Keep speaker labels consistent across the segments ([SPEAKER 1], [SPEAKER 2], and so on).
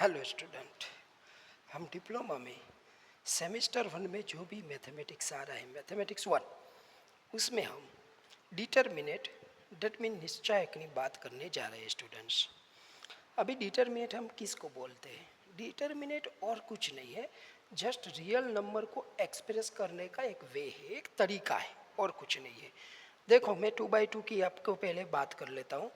[SPEAKER 1] Hello student, हम diploma में semester 1 में जो भी मैथमेटिक्स आ रहा है मैथमेटिक्स 1, उसमें हम डिटरमिनेट डेट मीन निश्चायक की बात करने जा रहे हैं स्टूडेंट्स। अभी डिटरमिनेट हम किसको बोलते हैं? डिटरमिनेट और कुछ नहीं है, जस्ट रियल नंबर को एक्सप्रेस करने का एक वे है, एक तरीका है, और कुछ नहीं है। देखो, मैं 2/2 की आपको पहले बात कर लेता हूँ।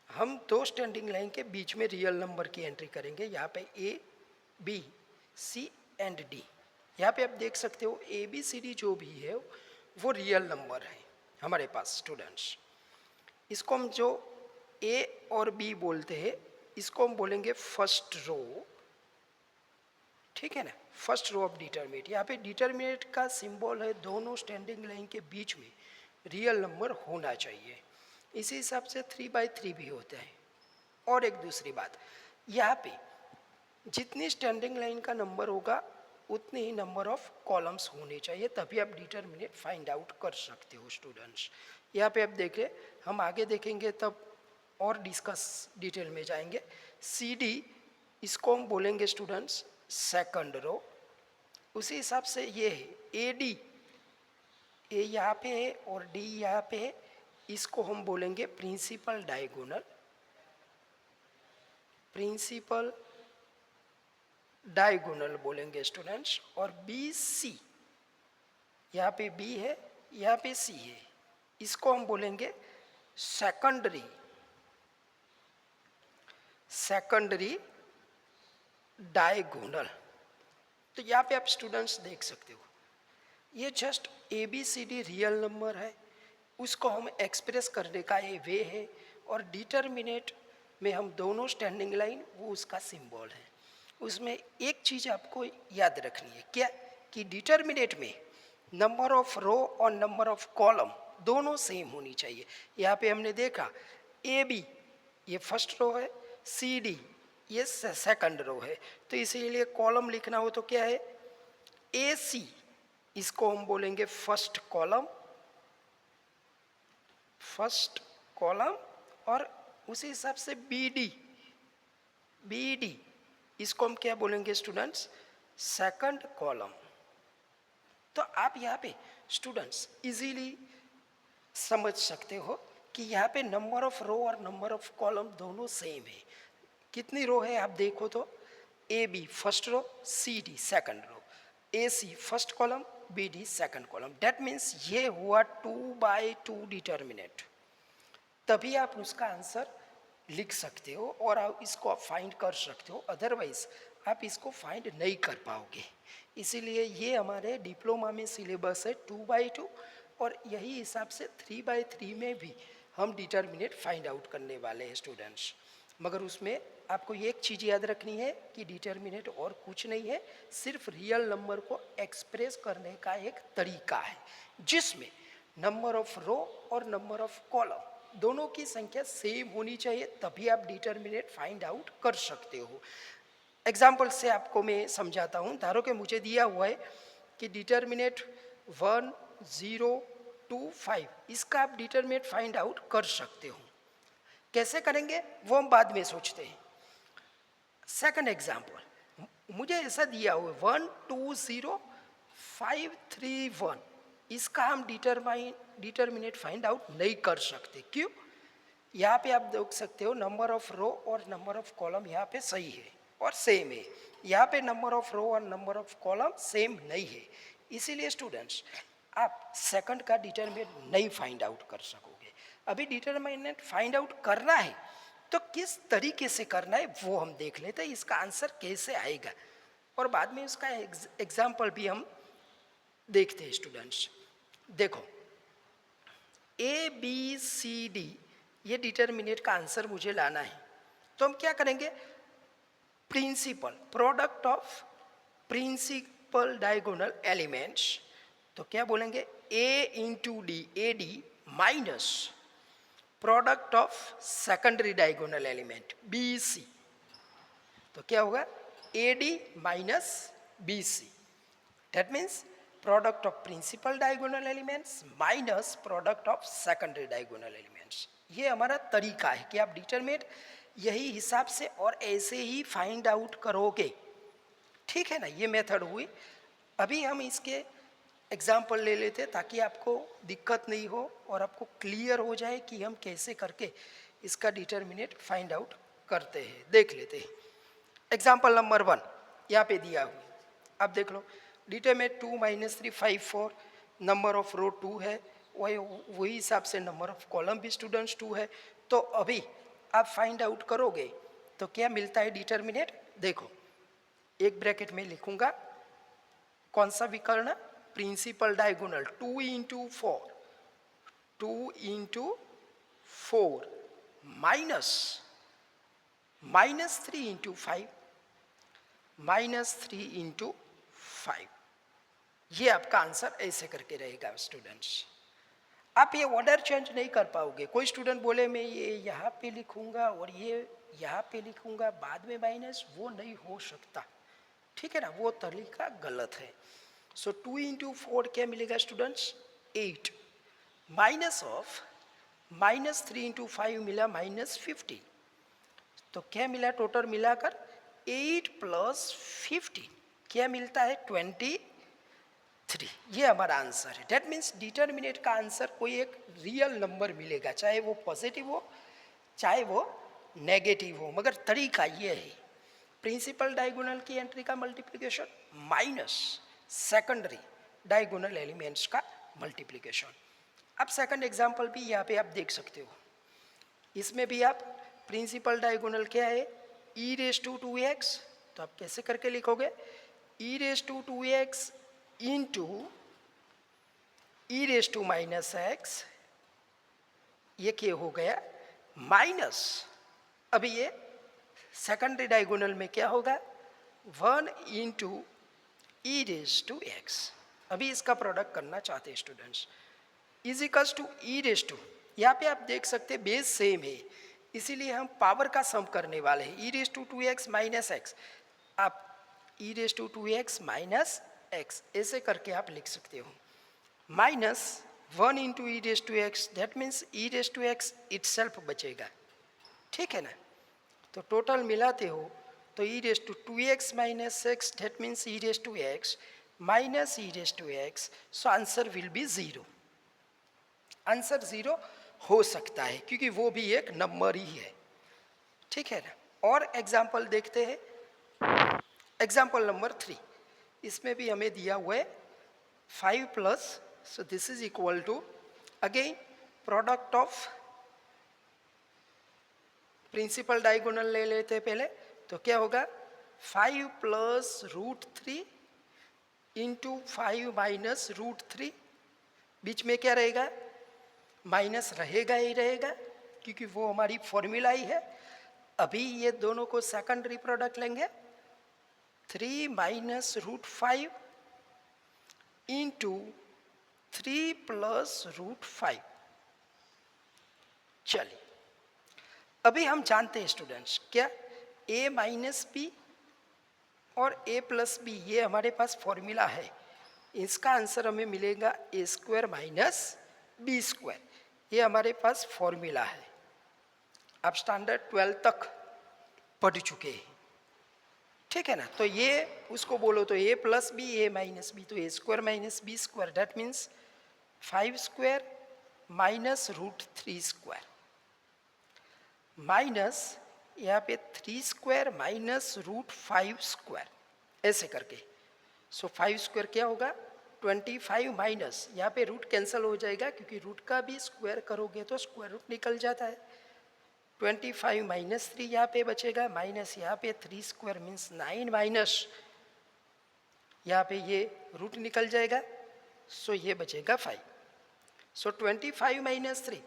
[SPEAKER 1] हम दो स्टैंडिंग लाइन के बीच में रियल नंबर की एंट्री करेंगे। यहाँ पे ए, बी, सी एंड डी। यहाँ पे आप देख सकते हो ए बी सी डी जो भी है वो रियल नंबर है हमारे पास स्टूडेंट्स। इसको हम जो ए और बी बोलते हैं, इसको हम बोलेंगे फर्स्ट रो। ठीक है ना, फर्स्ट रो ऑफ डिटरमिनेट। यहाँ पे डिटरमिनेट का सिंबल है दोनों स्टैंडिंग लाइन के बीच में रियल नंबर होना चाहिए। इसी हिसाब से 3/3 भी होता है। और एक दूसरी बात, यहाँ पे जितनी स्टैंडिंग लाइन का नंबर होगा उतने ही नंबर ऑफ कॉलम्स होने चाहिए, तभी आप डिटरमिनेट फाइंड आउट कर सकते हो स्टूडेंट्स। यहाँ पे आप देखें, हम आगे देखेंगे तब और डिस्कस डिटेल में जाएंगे। सी डी, इसको हम बोलेंगे स्टूडेंट्स सेकंड रो। उसी हिसाब से ये है ए डी, ए यहाँ पे है और डी यहाँ पे है, इसको हम बोलेंगे प्रिंसिपल डायगोनल। प्रिंसिपल डायगोनल बोलेंगे स्टूडेंट्स। और बी सी, यहाँ पे बी है, यहाँ पे सी है, इसको हम बोलेंगे सेकेंडरी, सेकेंडरी डायगोनल। तो यहाँ पे आप स्टूडेंट्स देख सकते हो, ये just A B C D real number है, उसको हम एक्सप्रेस करने का ये वे है। और डिटरमिनेट में हम दोनों स्टैंडिंग लाइन वो उसका सिंबल है। उसमें एक चीज़ आपको याद रखनी है, क्या कि डिटरमिनेट में नंबर ऑफ रो और नंबर ऑफ कॉलम दोनों सेम होनी चाहिए। यहाँ पे हमने देखा ए बी ये फर्स्ट रो है, सी डी ये सेकंड रो है, तो इसीलिए कॉलम लिखना हो तो क्या है ए सी, इसको हम बोलेंगे फर्स्ट कॉलम, फर्स्ट कॉलम। और उसी हिसाब से बी डी, बी डी इसको हम क्या बोलेंगे स्टूडेंट्स सेकंड कॉलम। तो आप यहाँ पे स्टूडेंट्स इजीली समझ सकते हो कि यहाँ पे नंबर ऑफ रो और नंबर ऑफ कॉलम दोनों सेम है। कितनी रो है आप देखो तो A B first row, C D second row, A C first column, B D second column. That means ये हुआ 2/2 डिटरमिनेट। तभी आप उसका आंसर लिख सकते हो और आप इसको फाइंड कर सकते हो, अदरवाइज आप इसको फाइंड नहीं कर पाओगे। इसीलिए ये हमारे डिप्लोमा में सिलेबस है 2/2, और यही हिसाब से 3/3 में भी हम डिटरमिनेट फाइंड आउट करने वाले हैं स्टूडेंट्स। मगर उसमें आपको एक चीज़ याद रखनी है कि डिटरमिनेट और कुछ नहीं है, सिर्फ रियल नंबर को एक्सप्रेस करने का एक तरीका है, जिसमें नंबर ऑफ रो और नंबर ऑफ कॉलम दोनों की संख्या सेम होनी चाहिए, तभी आप डिटरमिनेट फाइंड आउट कर सकते हो। एग्जाम्पल से आपको मैं समझाता हूँ। धारो कि मुझे दिया हुआ है कि डिटरमिनेट 1, 0, 2, 5, इसका आप डिटरमिनेट फाइंड आउट कर सकते हो। कैसे करेंगे वो हम बाद में सोचते हैं। सेकंड एग्जाम्पल, मुझे ऐसा दिया हुआ है 1, 2, 0, 5, 3, 1, इसका हम डिटरमिनेट फाइंड आउट नहीं कर सकते। क्यों? यहाँ पे आप देख सकते हो नंबर ऑफ रो और नंबर ऑफ कॉलम यहाँ पे सही है और सेम है। यहाँ पे नंबर ऑफ रो और नंबर ऑफ कॉलम सेम नहीं है, इसीलिए स्टूडेंट्स आप सेकंड का डिटरमिनेट नहीं फाइंड आउट कर सकोगे। अभी डिटरमिनेट फाइंड आउट करना है तो किस तरीके से करना है वो हम देख लेते हैं, इसका आंसर कैसे आएगा, और बाद में उसका एग्जाम्पल भी हम देखते हैं स्टूडेंट्स। देखो ए बी सी डी ये डिटरमिनेट का आंसर मुझे लाना है, तो हम क्या करेंगे principal product of principal diagonal elements. तो क्या बोलेंगे A into D, A D minus product of secondary diagonal element B C. तो क्या होगा A D minus B C, that means product of principal diagonal elements minus product of secondary diagonal elements. ये हमारा तरीका है कि आप determinate यही हिसाब से और ऐसे ही फाइंड आउट करोगे, ठीक है ना। ये मेथड हुई। अभी हम इसके एग्जाम्पल ले लेते ताकि आपको दिक्कत नहीं हो और आपको क्लियर हो जाए कि हम कैसे करके इसका डिटर्मिनेट फाइंड आउट करते हैं। देख लेते हैं एग्जाम्पल नंबर 1 यहाँ पे दिया हुआ। आप देख लो, डिटरमिनेट 2 - 3 5 4, नंबर ऑफ रो 2 है, वही हिसाब से नंबर ऑफ कॉलम भी स्टूडेंट्स 2 है। तो अभी आप फाइंड आउट करोगे तो क्या मिलता है डिटर्मिनेट। देखो, एक ब्रैकेट में लिखूंगा कौन सा विकर्ण, प्रिंसिपल डायगोनल 2 × 4, 2 × 4 माइनस 3 × 5, -3 × 5। ये आपका आंसर ऐसे करके रहेगा स्टूडेंट्स। आप ये ऑर्डर चेंज नहीं कर पाओगे। कोई स्टूडेंट बोले मैं ये यहाँ पे लिखूंगा और ये यहाँ पे लिखूंगा बाद में माइनस, वो नहीं हो सकता, ठीक है ना, वो तरीका गलत है। सो 2 × 4 क्या मिलेगा स्टूडेंट्स, 8, माइनस ऑफ -3 × 5 मिला -15, तो क्या मिला टोटल मिलाकर 8 + 15 क्या मिलता है 23। ये हमारा आंसर है। डेट मीन्स डिटर्मिनेट का आंसर कोई एक रियल नंबर मिलेगा, चाहे वो पॉजिटिव हो चाहे वो नेगेटिव हो, मगर तरीका ये है प्रिंसिपल डायगोनल की एंट्री का multiplication minus secondary diagonal elements का मल्टीप्लिकेशन। अब सेकंड एग्जांपल भी यहाँ पे आप देख सकते हो। इसमें भी आप प्रिंसिपल डायगोनल क्या है, e⁻²x, तो आप कैसे करके लिखोगे, e⁻²x इंटू e⁻⁻x, ये क्या हो गया माइनस, अभी ये सेकेंडरी डायगोनल में क्या होगा 1 × e⁻²x। अभी इसका प्रोडक्ट करना चाहते हैं स्टूडेंट्स, इजिकल्स टू e⁻², यहाँ पे आप देख सकते हैं बेस सेम है, इसीलिए हम पावर का सम करने वाले हैं। e⁻² - x, आप e⁻² - x ऐसे करके आप लिख सकते हो, minus 1 × e⁻²x, that means e⁻² itself बचेगा, ठीक है ना। तो टोटल मिलाते हो तो e⁻² - x, that means e⁻x minus e⁻x, so answer will be 0। Answer 0 हो सकता है क्योंकि वो भी एक नंबर ही है, ठीक है ना। और एग्जाम्पल देखते हैं, एग्जाम्पल नंबर 3, इसमें भी हमें दिया हुआ है 5+, so this is equal to again product of principal diagonal ले लेते हैं पहले, तो क्या होगा 5 + √3 इंटू 5 माइनस √3, बीच में क्या रहेगा माइनस रहेगा ही रहेगा क्योंकि वो हमारी फॉर्मूला ही है। अभी ये दोनों को सेकेंडरी प्रोडक्ट लेंगे, 3 - √5 इंटू 3 + √5। चलिए, अभी हम जानते हैं स्टूडेंट्स क्या a - b और a + b, ये हमारे पास फॉर्मूला है, इसका आंसर हमें मिलेगा a² - b², ये हमारे पास फॉर्मूला है। आप स्टैंडर्ड 12 तक पढ़ चुके हैं, ठीक है ना। तो ये उसको बोलो तो a + b, a - b, तो a² - b², that means 5² minus √3² minus यहाँ पे 3² माइनस √5², ऐसे करके। सो 5² क्या होगा 25 माइनस, यहाँ पे रूट कैंसिल हो जाएगा क्योंकि रूट का भी स्क्वायर करोगे तो स्क्वायर रूट निकल जाता है। 25 - 3 यहाँ पे बचेगा, माइनस यहाँ पे 3² मीन्स 9 माइनस यहाँ पे ये रूट निकल जाएगा, सो ये बचेगा 5। सो 25 - 3,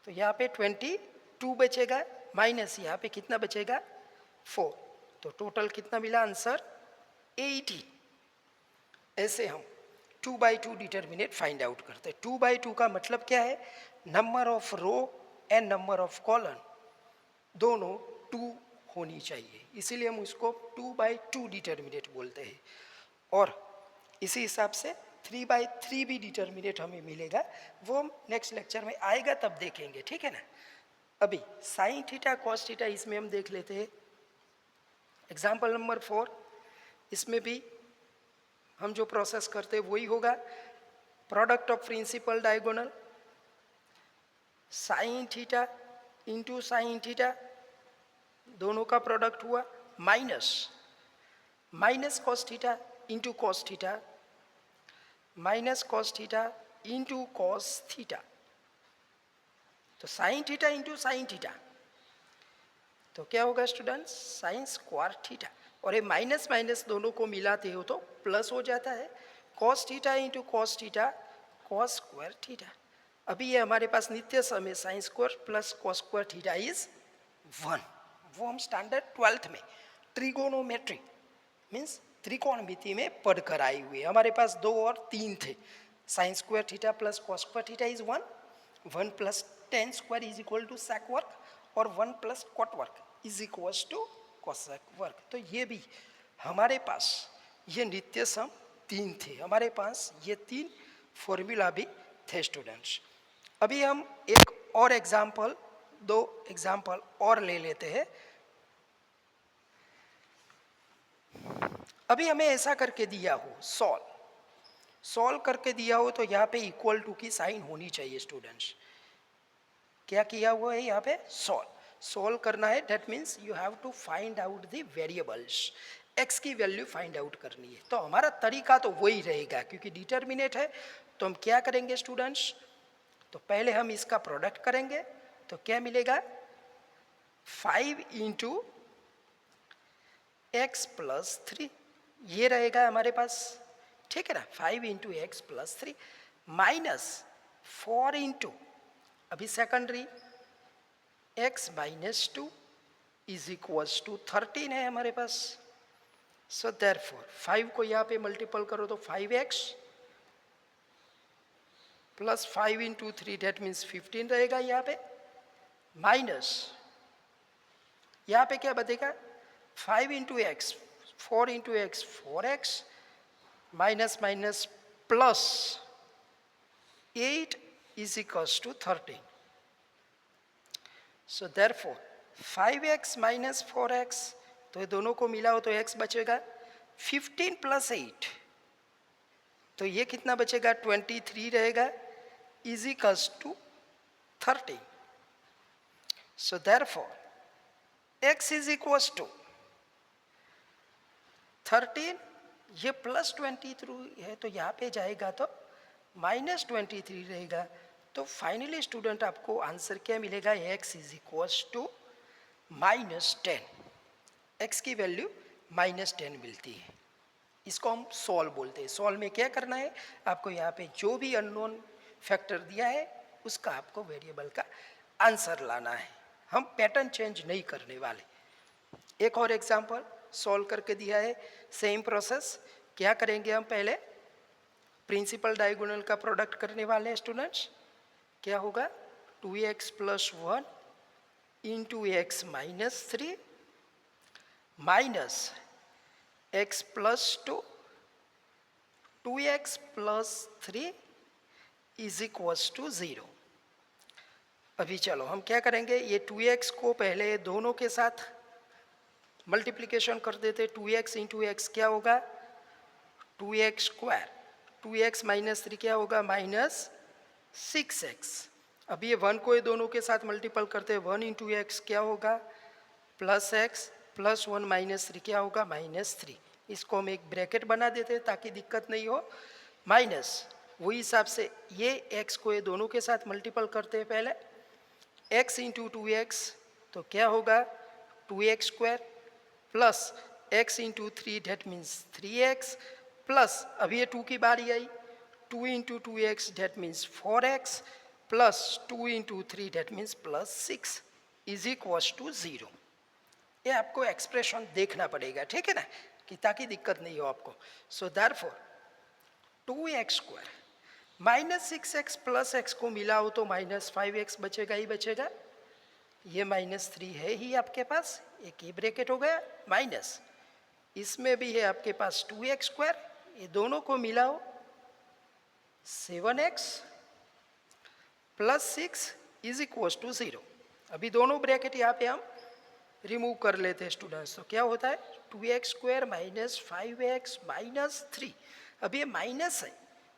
[SPEAKER 1] तो यहाँ पे 22 बचेगा, माइनस यहाँ पे कितना बचेगा 4, तो टोटल कितना मिला आंसर 18। ऐसे हम 2/2 डिटर्मिनेट फाइंड आउट करते हैं। 2/2 का मतलब क्या है, number of row and number of column दोनों 2 होनी चाहिए, इसीलिए हम उसको 2/2 डिटर्मिनेट बोलते हैं। और इसी हिसाब से 3/3 भी डिटर्मिनेट हमें मिलेगा, वो हम नेक्स्ट लेक्चर में आएगा तब देखेंगे, ठीक है ना। अभी साइन थीटा कॉस थीटा इसमें हम देख लेते हैं। एग्जाम्पल नंबर 4, इसमें भी हम जो प्रोसेस करते हैं वही होगा। Product of principal diagonal sine theta into sine theta, दोनों का प्रोडक्ट हुआ, minus cos theta into cos theta, minus cos theta into cos theta, तो sine theta into sine theta, तो क्या होगा स्टूडेंट्स, साइन स्क्वायर थीटा। और ये minus minus दोनों को मिलाते हो तो प्लस हो जाता है, cos theta into cos theta, cos square theta. अभी ये हमारे पास नित्य समय sine square plus cos square theta is 1, वो हम स्टैंडर्ड 12th में ट्रिगोनोमेट्री मीन्स त्रिकोणमिति में पढ़कर आए हुए। हमारे पास 2 और 3 थे। Sine square theta plus cos square theta is 1, 1 plus tan square is equal to sec work, और 1 plus cot work is equal to cosec work. तो ये भी हमारे पास ये नित्य सम 3 थे, हमारे पास ये 3 फॉर्मूला भी थे स्टूडेंट्स। अभी हम एक और एग्जाम्पल, 2 एग्जाम्पल और ले लेते हैं। अभी हमें ऐसा करके दिया हो, सॉल्व करके दिया हो, तो यहाँ पे इक्वल टू की साइन होनी चाहिए स्टूडेंट्स। क्या किया हुआ है यहाँ पे, सॉल्व करना है, that means you have to find out the variables, X की वैल्यू फाइंड आउट करनी है। तो हमारा तरीका तो वही रहेगा, क्योंकि डिटर्मिनेट है। तो हम क्या करेंगे स्टूडेंट्स, तो पहले हम इसका प्रोडक्ट करेंगे, तो क्या मिलेगा, 5 इंटू एक्स प्लस 3, ये रहेगा हमारे पास, ठीक है ना, 5 into X plus 3 minus 4 into, अभी secondary, x minus 2 is equals to 13 है हमारे पास। सो देयरफॉर 5 को यहाँ पे मल्टीपल करो तो 5x plus 5 into 3 that means 15 रहेगा यहाँ पे, माइनस यहाँ पे क्या बचेगा, 5 into X, 4 into X 4x, minus minus plus 8 is equals to 13। So therefore 5x minus 4x, तो ये दोनों को मिला हो तो x बचेगा, 15 प्लस 8, तो ये कितना बचेगा, 23 रहेगा, is equals to 13। So therefore x is equals to 13, ये प्लस 23 है तो यहाँ पे जाएगा तो माइनस 23 रहेगा। तो फाइनली स्टूडेंट आपको आंसर क्या मिलेगा, x is equals to minus 10, X की वैल्यू माइनस 10 मिलती है। इसको हम सॉल्व बोलते हैं। सॉल्व में क्या करना है, आपको यहाँ पे जो भी अननोन फैक्टर दिया है उसका आपको वेरिएबल का आंसर लाना है, हम पैटर्न चेंज नहीं करने वाले। एक और एग्जांपल सॉल्व करके दिया है, सेम प्रोसेस। क्या करेंगे हम, पहले प्रिंसिपल डायगोनल का प्रोडक्ट करने वाले हैं स्टूडेंट्स। क्या होगा, 2x plus 1 into X minus 3 minus x plus 2, 2x plus 3 is equals to 0। अभी चलो हम क्या करेंगे, ये 2x को पहले दोनों के साथ मल्टीप्लिकेशन कर देते, 2x इंटू एक्स क्या होगा, 2x स्क्वायर, 2x माइनस 3 क्या होगा, माइनस 6x। अब ये 1 को ये दोनों के साथ मल्टीपल करते हैं, 1 इंटू एक्स क्या होगा, प्लस x प्लस 1 माइनस 3 क्या होगा, माइनस 3। इसको हम एक ब्रैकेट बना देते हैं ताकि दिक्कत नहीं हो, माइनस, वही हिसाब से ये x को ये दोनों के साथ मल्टीपल करते हैं पहले, x इंटू 2x तो क्या होगा, 2x square plus x into 3 that means 3x plus, अब ये 2 की बारी आई, 2 into 2x that means 4x plus 2 into 3 that means plus 6 is equals to 0। ये आपको एक्सप्रेशन देखना पड़ेगा, ठीक है ना, कि ताकि दिक्कत नहीं हो आपको। So therefore 2x square minus 6x plus x को मिला हो तो माइनस 5x बचेगा ही बचेगा, ये माइनस 3 है ही आपके पास, एक ही ब्रैकेट हो गया, माइनस इसमें भी है आपके पास 2x स्क्वायर, ये दोनों को मिला हो 7x plus 6 is equals to 0। अभी दोनों ब्रैकेट यहाँ पे हम रिमूव कर लेते हैं स्टूडेंट्स। तो क्या होता है 2x² माइनस 5x माइनस 3। अब ये माइनस है,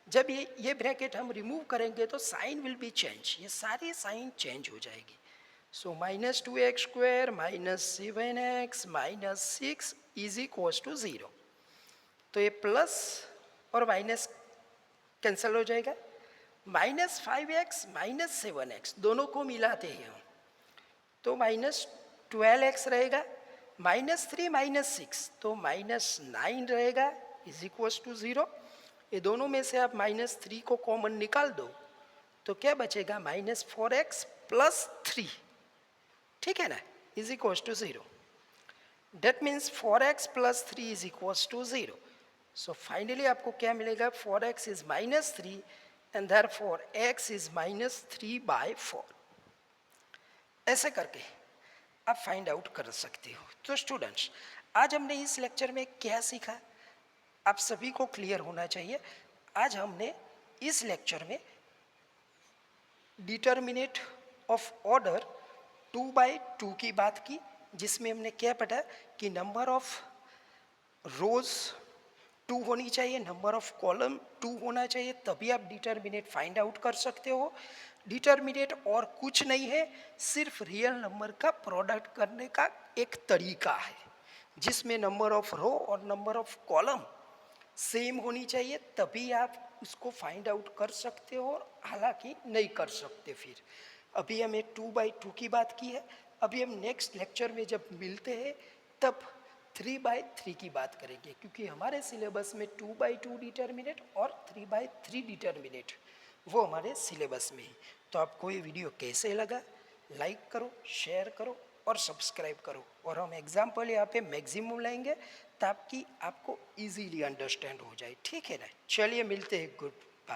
[SPEAKER 1] जब ये ब्रैकेट हम रिमूव करेंगे तो साइन विल बी चेंज, ये सारी साइन चेंज हो जाएगी। So minus 2x² minus 7x minus 6 is equals to 0। तो ये प्लस और माइनस कैंसिल हो जाएगा। माइनस 5x माइनस 7x दोनों को मिलाते हैं हम, तो माइनस 12x रहेगा। माइनस 3 माइनस 6 तो माइनस 9 रहेगा इज इक्वल्स टू 0। ये दोनों में से आप माइनस 3 को कॉमन निकाल दो तो क्या बचेगा माइनस 4x प्लस 3, ठीक है ना, is equals to 0। That means 4x plus 3 is equals to 0। So finally आपको क्या मिलेगा 4x is minus 3 and therefore x is minus 3/4। ऐसे करके आप फाइंड आउट कर सकते हो। तो स्टूडेंट्स आज हमने इस लेक्चर में क्या सीखा आप सभी को क्लियर होना चाहिए। आज हमने इस लेक्चर में डिटर्मिनेट ऑफ ऑर्डर 2/2 की बात की, जिसमें हमने क्या पढ़ा कि नंबर ऑफ रोज 2 होनी चाहिए, नंबर ऑफ कॉलम 2 होना चाहिए, तभी आप डिटर्मिनेट फाइंड आउट कर सकते हो। डिटर्मिनेट और कुछ नहीं है, सिर्फ रियल नंबर का प्रोडक्ट करने का एक तरीका है, जिसमें नंबर ऑफ रो और नंबर ऑफ कॉलम सेम होनी चाहिए, तभी आप उसको फाइंड आउट कर सकते हो, हालांकि नहीं कर सकते। फिर अभी हमें 2/2 की बात की है, अभी हम नेक्स्ट लेक्चर में जब मिलते हैं तब 3/3 की बात करेंगे, क्योंकि हमारे सिलेबस में 2/2 डिटर्मिनेट और 3/3 डिटर्मिनेट वो हमारे सिलेबस में ही। तो आपको ये वीडियो कैसे लगा लाइक करो, शेयर करो और सब्सक्राइब करो, और हम एग्जाम्पल यहाँ पे मैक्सिमम लाएंगे ताकि आपको इजीली अंडरस्टैंड हो जाए, ठीक है ना। चलिए मिलते हैं, गुड।